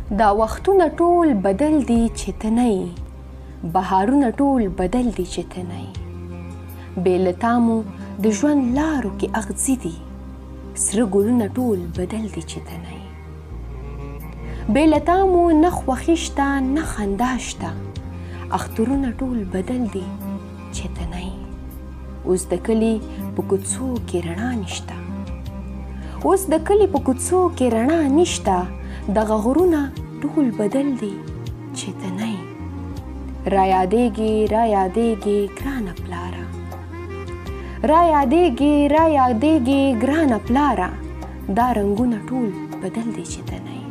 دا وختونه ټول بدل دي چې ته نه یې، بهارونه ټول بدل دي چې ته نه یې. بې له تا مو د ژوند لارو کې اغزي دي، سره ګلونه ټول بدل دي چې ته نه یې. بې له تا مو نه خوښي شته نه خندا شته، اخترونه ټول بدل دي چې ته نه یې. اوس د کلي په کوڅو کې رڼا نشته، اوس د کلي په کوڅو کې رڼا نشته، دغه غرونه ټول بدل دي چې ته نه یې. را یادېږي را یادېږي ګرانه پلاره، را یادېږي را یادېږي ګرانه پلاره، دا رنګونه ټول بدل دي چې ته نه یې.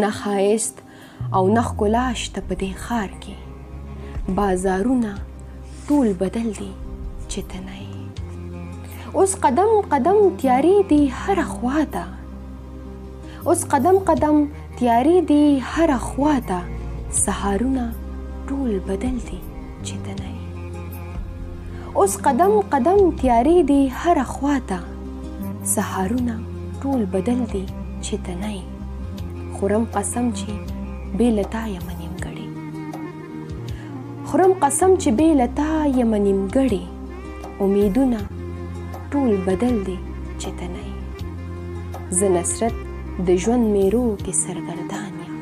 نه ښایست او نه ښکلا شته په دې ښار کې، بازارونه ټول بدل دي چې ته نه یې. اوس قدم قدم تیارې دي هره خوا ته، اوس قدم قدم تیارې دي هره خوا ته، سهارونه ټول بدل دي چې ته نه یې. اوس قدم قدم تیارې دي هره خوا ته، سهارونه ټول بدل دي چې ته نه یې. خورم قسم چې بې له تا یمه نیمګړې، خورم قسم چې بې له تا یمه نیمګړې، امیدونه ټول بدل دي چې ته نه یې. زه نصرت د ژوند میرو کې سرګردان یم،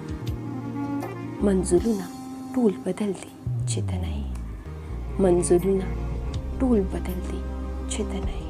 منزلونه ټول بدل دي چې ته نه یې، منزلونه ټول بدل دي چې ته نه یې.